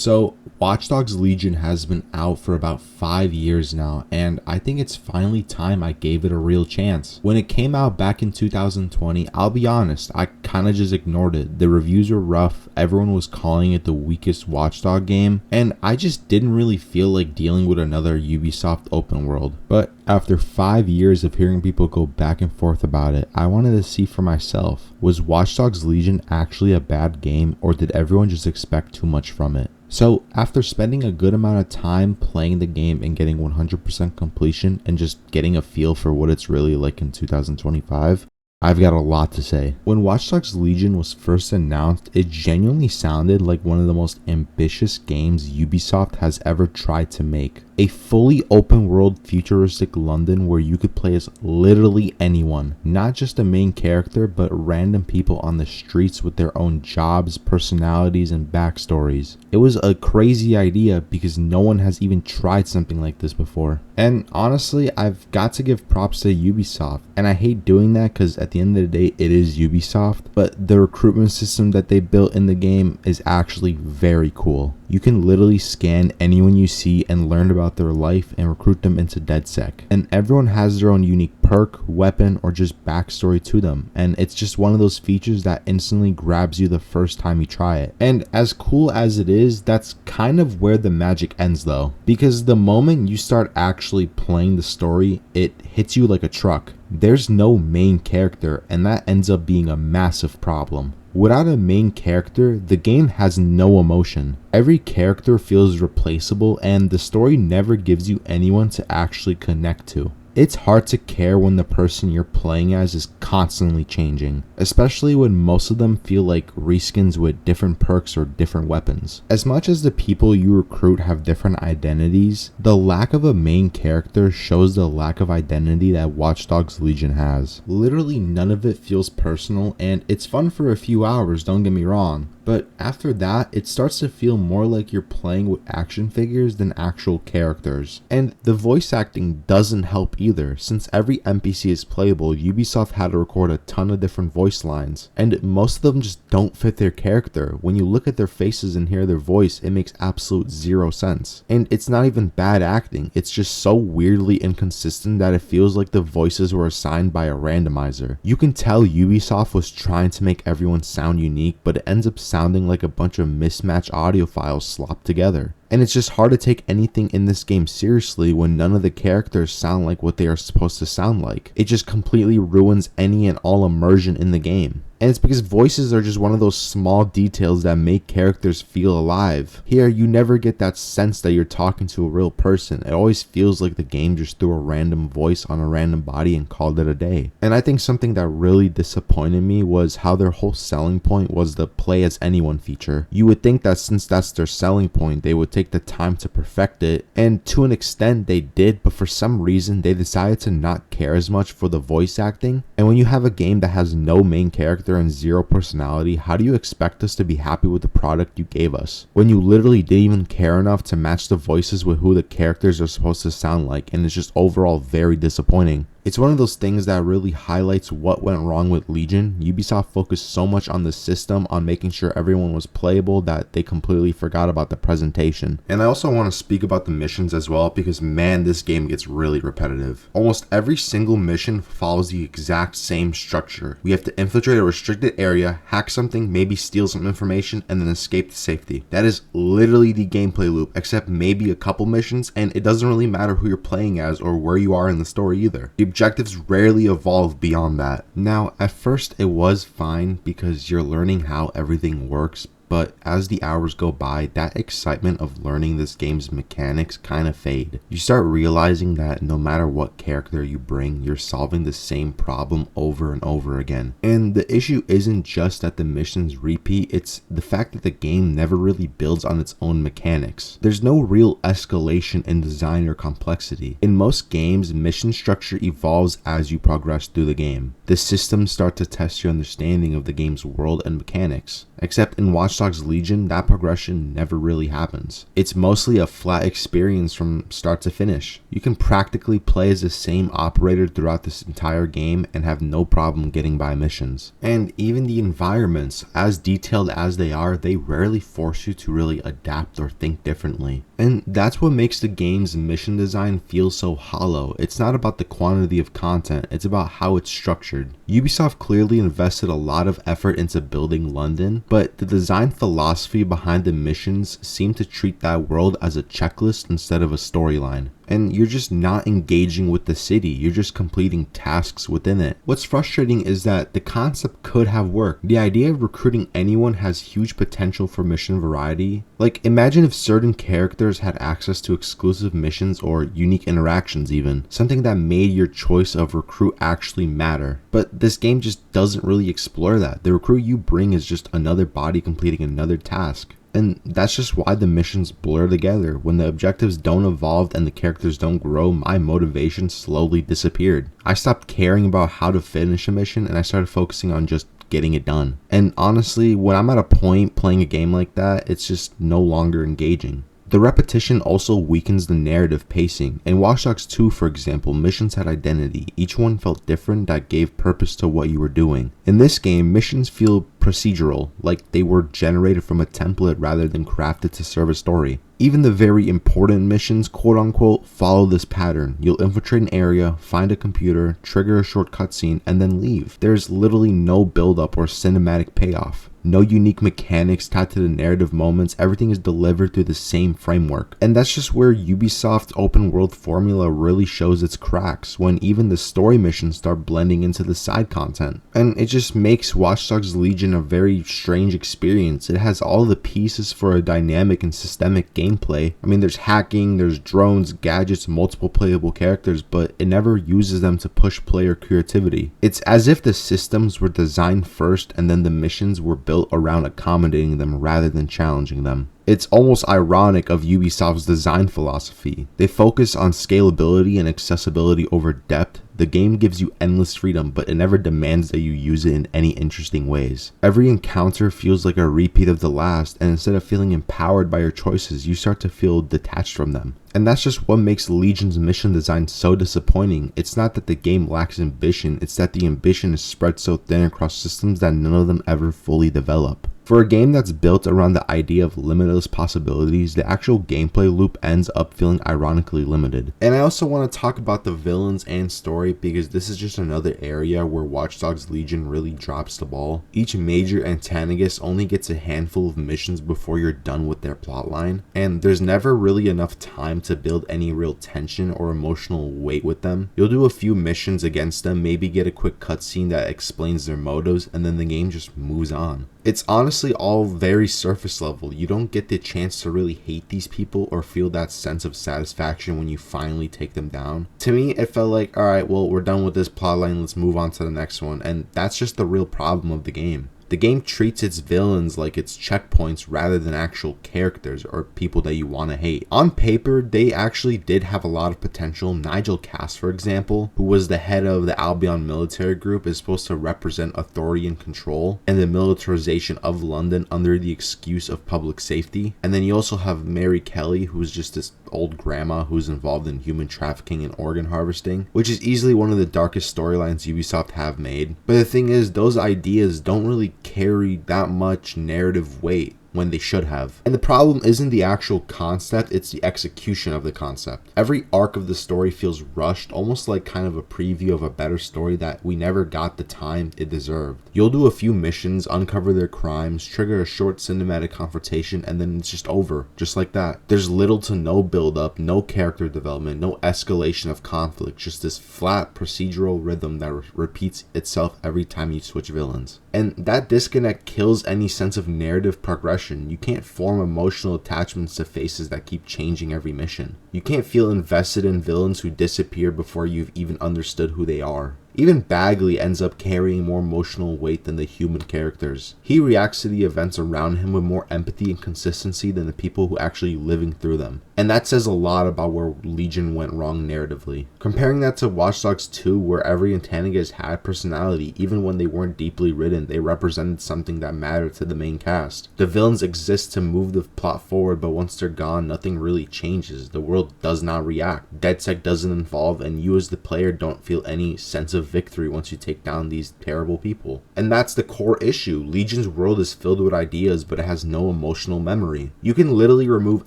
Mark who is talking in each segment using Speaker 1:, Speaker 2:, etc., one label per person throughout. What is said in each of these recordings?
Speaker 1: So, Watch Dogs Legion has been out for about 5 years now, and I think it's finally time I gave it a real chance. When it came out back in 2020, I'll be honest, I kinda just ignored it. The reviews were rough, everyone was calling it the weakest Watch Dog game, and I just didn't really feel like dealing with another Ubisoft open world. But after 5 years of hearing people go back and forth about it, I wanted to see for myself, was Watch Dogs Legion actually a bad game, or did everyone just expect too much from it? So after spending a good amount of time playing the game and getting 100% completion and just getting a feel for what it's really like in 2025, I've got a lot to say. When Watch Dogs Legion was first announced, it genuinely sounded like one of the most ambitious games Ubisoft has ever tried to make. A fully open world futuristic London where you could play as literally anyone, not just a main character, but random people on the streets with their own jobs, personalities, and backstories. It was a crazy idea because no one has even tried something like this before. And honestly, I've got to give props to Ubisoft, and I hate doing that because at the end of the day, it is Ubisoft, but the recruitment system that they built in the game is actually very cool. You can literally scan anyone you see and learn about their life and recruit them into DedSec. And everyone has their own unique perk, weapon, or just backstory to them. And it's just one of those features that instantly grabs you the first time you try it. And as cool as it is, that's kind of where the magic ends though. Because the moment you start actually playing the story, it hits you like a truck. There's no main character, and that ends up being a massive problem. Without a main character, the game has no emotion. Every character feels replaceable, and the story never gives you anyone to actually connect to. It's hard to care when the person you're playing as is constantly changing, especially when most of them feel like reskins with different perks or different weapons. As much as the people you recruit have different identities, the lack of a main character shows the lack of identity that Watch Dogs Legion has. Literally none of it feels personal, and it's fun for a few hours, don't get me wrong. But after that, it starts to feel more like you're playing with action figures than actual characters. And the voice acting doesn't help either. Since every NPC is playable, Ubisoft had to record a ton of different voice lines, and most of them just don't fit their character. When you look at their faces and hear their voice, it makes absolute zero sense. And it's not even bad acting, it's just so weirdly inconsistent that it feels like the voices were assigned by a randomizer. You can tell Ubisoft was trying to make everyone sound unique, but it ends up sounding like a bunch of mismatched audio files slopped together. And it's just hard to take anything in this game seriously when none of the characters sound like what they are supposed to sound like. It just completely ruins any and all immersion in the game. And it's because voices are just one of those small details that make characters feel alive. Here, you never get that sense that you're talking to a real person. It always feels like the game just threw a random voice on a random body and called it a day. And I think something that really disappointed me was how their whole selling point was the play as anyone feature. You would think that since that's their selling point, they would take the time to perfect it, and to an extent they did, but for some reason they decided to not care as much for the voice acting. And when you have a game that has no main character and zero personality, how do you expect us to be happy with the product you gave us when you literally didn't even care enough to match the voices with who the characters are supposed to sound like? And it's just overall very disappointing. It's one of those things that really highlights what went wrong with Legion. Ubisoft focused so much on the system, on making sure everyone was playable, that they completely forgot about the presentation. And I also want to speak about the missions as well, because man, this game gets really repetitive. Almost every single mission follows the exact same structure. We have to infiltrate a restricted area, hack something, maybe steal some information, and then escape to safety. That is literally the gameplay loop, except maybe a couple missions, and it doesn't really matter who you're playing as or where you are in the story either. The objectives rarely evolve beyond that. Now, at first it was fine because you're learning how everything works, but as the hours go by, that excitement of learning this game's mechanics kind of fade. You start realizing that no matter what character you bring, you're solving the same problem over and over again. And the issue isn't just that the missions repeat, it's the fact that the game never really builds on its own mechanics. There's no real escalation in design or complexity. In most games, mission structure evolves as you progress through the game. The systems start to test your understanding of the game's world and mechanics. Except in Watch Dogs Legion, that progression never really happens. It's mostly a flat experience from start to finish. You can practically play as the same operator throughout this entire game and have no problem getting by missions. And even the environments, as detailed as they are, they rarely force you to really adapt or think differently. And that's what makes the game's mission design feel so hollow. It's not about the quantity of content, it's about how it's structured. Ubisoft clearly invested a lot of effort into building London, but the design philosophy behind the missions seemed to treat that world as a checklist instead of a storyline. And you're just not engaging with the city, you're just completing tasks within it. What's frustrating is that the concept could have worked. The idea of recruiting anyone has huge potential for mission variety. Like, imagine if certain characters had access to exclusive missions or unique interactions even, something that made your choice of recruit actually matter. But this game just doesn't really explore that. The recruit you bring is just another body completing another task. And that's just why the missions blur together. When the objectives don't evolve and the characters don't grow, my motivation slowly disappeared. I stopped caring about how to finish a mission and I started focusing on just getting it done. And honestly, when I'm at a point playing a game like that, it's just no longer engaging. The repetition also weakens the narrative pacing. In Watch Dogs 2, for example, missions had identity. Each one felt different that gave purpose to what you were doing. In this game, missions feel procedural, like they were generated from a template rather than crafted to serve a story. Even the very important missions, quote unquote, follow this pattern. You'll infiltrate an area, find a computer, trigger a short cutscene, and then leave. There's literally no build-up or cinematic payoff. No unique mechanics tied to the narrative moments, everything is delivered through the same framework. And that's just where Ubisoft's open world formula really shows its cracks, when even the story missions start blending into the side content. And it just makes Watch Dogs Legion a very strange experience. It has all the pieces for a dynamic and systemic gameplay. I mean, there's hacking, there's drones, gadgets, multiple playable characters, but it never uses them to push player creativity. It's as if the systems were designed first and then the missions were built around accommodating them rather than challenging them. It's almost ironic of Ubisoft's design philosophy. They focus on scalability and accessibility over depth. The game gives you endless freedom, but it never demands that you use it in any interesting ways. Every encounter feels like a repeat of the last, and instead of feeling empowered by your choices, you start to feel detached from them. And that's just what makes Legion's mission design so disappointing. It's not that the game lacks ambition, it's that the ambition is spread so thin across systems that none of them ever fully develop. For a game that's built around the idea of limitless possibilities, the actual gameplay loop ends up feeling ironically limited. And I also want to talk about the villains and story, because this is just another area where Watch Dogs Legion really drops the ball. Each major antagonist only gets a handful of missions before you're done with their plotline, and there's never really enough time to build any real tension or emotional weight with them. You'll do a few missions against them, maybe get a quick cutscene that explains their motives, and then the game just moves on. It's honestly all very surface level. You don't get the chance to really hate these people or feel that sense of satisfaction when you finally take them down. To me, it felt like, alright, well, we're done with this plotline, let's move on to the next one. And that's just the real problem of the game. The game treats its villains like it's checkpoints rather than actual characters or people that you want to hate. On paper, they actually did have a lot of potential. Nigel Cass, for example, who was the head of the Albion military group, is supposed to represent authority and control and the militarization of London under the excuse of public safety. And then you also have Mary Kelly, who's just this old grandma who's involved in human trafficking and organ harvesting, which is easily one of the darkest storylines Ubisoft have made. But the thing is, those ideas don't really carry that much narrative weight when they should have. And the problem isn't the actual concept, it's the execution of the concept. Every arc of the story feels rushed, almost like kind of a preview of a better story that we never got the time it deserved. You'll do a few missions, uncover their crimes, trigger a short cinematic confrontation, and then it's just over, just like that. There's little to no build up, no character development, no escalation of conflict, just this flat procedural rhythm that repeats itself every time you switch villains. And that disconnect kills any sense of narrative progression. You can't form emotional attachments to faces that keep changing every mission. You can't feel invested in villains who disappear before you've even understood who they are. Even Bagley ends up carrying more emotional weight than the human characters. He reacts to the events around him with more empathy and consistency than the people who actually living through them. And that says a lot about where Legion went wrong narratively. Comparing that to Watch Dogs 2, where every antagonist had personality, even when they weren't deeply written, they represented something that mattered to the main cast. The villains exist to move the plot forward, but once they're gone, nothing really changes. The world does not react. DedSec doesn't involve, and you as the player don't feel any sense of victory once you take down these terrible people. And that's the core issue. Legion's world is filled with ideas, but it has no emotional memory. You can literally remove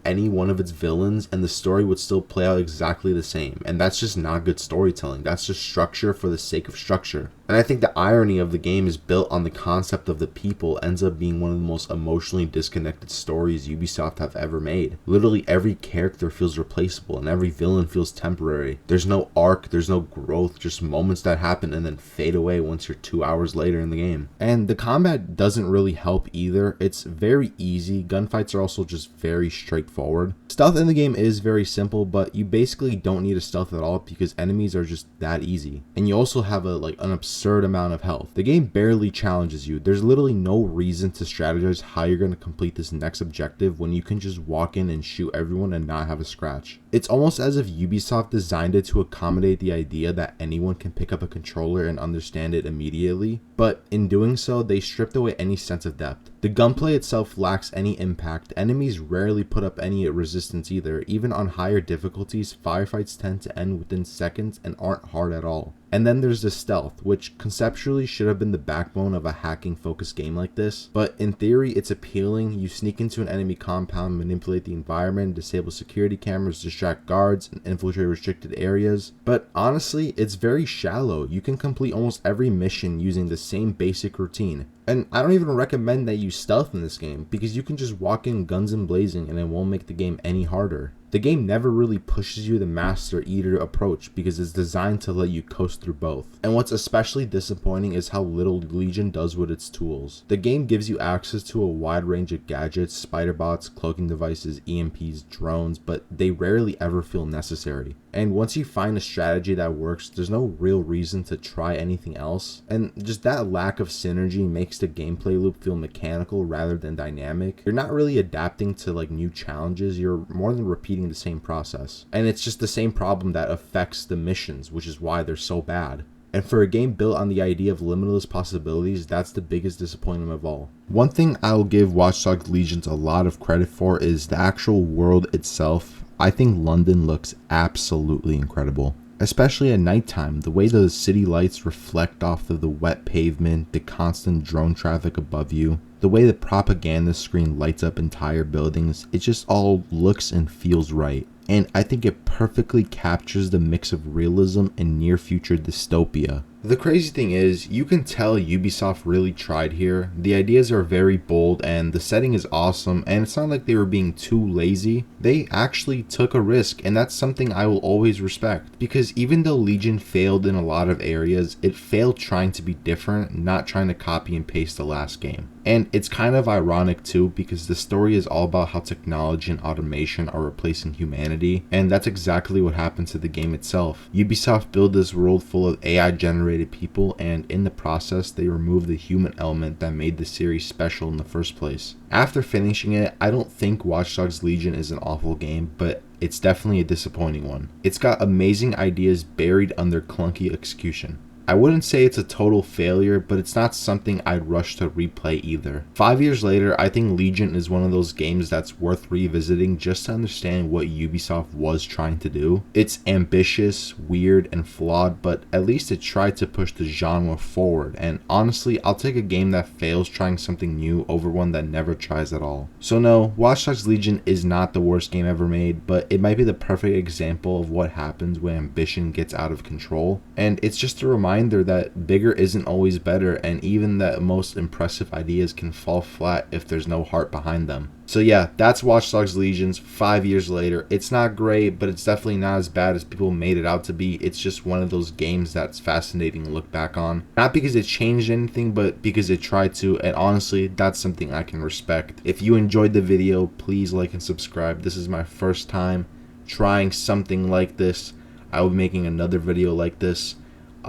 Speaker 1: any one of its villains and the story would still play out exactly the same, and that's just not good storytelling. That's just structure for the sake of structure. And I think the irony of the game is built on the concept of the people ends up being one of the most emotionally disconnected stories Ubisoft have ever made. Literally every character feels replaceable and every villain feels temporary. There's no arc, there's no growth, just moments that happen and then fade away once you're 2 hours later in the game. And the combat doesn't really help either. It's very easy. Gunfights are also just very straightforward. Stealth in the game is very simple, but you basically don't need a stealth at all because enemies are just that easy. And you also have an absurd amount of health. The game barely challenges you. There's literally no reason to strategize how you're going to complete this next objective when you can just walk in and shoot everyone and not have a scratch. It's almost as if Ubisoft designed it to accommodate the idea that anyone can pick up a controller and understand it immediately, but in doing so, they stripped away any sense of depth. The gunplay itself lacks any impact. Enemies rarely put up any resistance either. Even on higher difficulties, firefights tend to end within seconds and aren't hard at all. And then there's the stealth, which conceptually should have been the backbone of a hacking focused game like this, but in theory it's appealing. You sneak into an enemy compound, manipulate the environment, disable security cameras, distract guards, and infiltrate restricted areas. But honestly, it's very shallow. You can complete almost every mission using the same basic routine. And I don't even recommend that you stealth in this game, because you can just walk in guns and blazing and it won't make the game any harder. The game never really pushes you the Master Eater approach because it's designed to let you coast through both. And what's especially disappointing is how little Legion does with its tools. The game gives you access to a wide range of gadgets, spider bots, cloaking devices, EMPs, drones, but they rarely ever feel necessary. And once you find a strategy that works, there's no real reason to try anything else. And just that lack of synergy makes the gameplay loop feel mechanical rather than dynamic. You're not really adapting to new challenges, you're more than repeating the same process. And it's just the same problem that affects the missions, which is why they're so bad. And for a game built on the idea of limitless possibilities, that's the biggest disappointment of all. One thing I'll give Watch Dogs Legions a lot of credit for is the actual world itself. I think London looks absolutely incredible. Especially at nighttime, the way the city lights reflect off of the wet pavement, the constant drone traffic above you, the way the propaganda screen lights up entire buildings, it just all looks and feels right. And I think it perfectly captures the mix of realism and near future dystopia. The crazy thing is, you can tell Ubisoft really tried here. The ideas are very bold and the setting is awesome, and it's not like they were being too lazy. They actually took a risk, and that's something I will always respect. Because even though Legion failed in a lot of areas, it failed trying to be different, not trying to copy and paste the last game. And it's kind of ironic too, because the story is all about how technology and automation are replacing humanity, and that's exactly what happened to the game itself. Ubisoft built this world full of AI generated people, and in the process they removed the human element that made the series special in the first place. After finishing it, I don't think Watch Dogs Legion is an awful game, but it's definitely a disappointing one. It's got amazing ideas buried under clunky execution. I wouldn't say it's a total failure, but it's not something I'd rush to replay either. 5 years later, I think Legion is one of those games that's worth revisiting just to understand what Ubisoft was trying to do. It's ambitious, weird, and flawed, but at least it tried to push the genre forward, and honestly, I'll take a game that fails trying something new over one that never tries at all. So no, Watch Dogs Legion is not the worst game ever made, but it might be the perfect example of what happens when ambition gets out of control, and it's just a reminder that bigger isn't always better, and even the most impressive ideas can fall flat if there's no heart behind them. So yeah, that's Watch Dogs Legions 5 years later. It's not great, but it's definitely not as bad as people made it out to be. It's just one of those games that's fascinating to look back on. Not because it changed anything, but because it tried to, and honestly, that's something I can respect. If you enjoyed the video, please like and subscribe. This is my first time trying something like this. I will be making another video like this.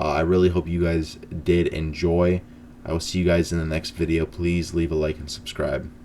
Speaker 1: I really hope you guys did enjoy. I will see you guys in the next video. Please leave a like and subscribe.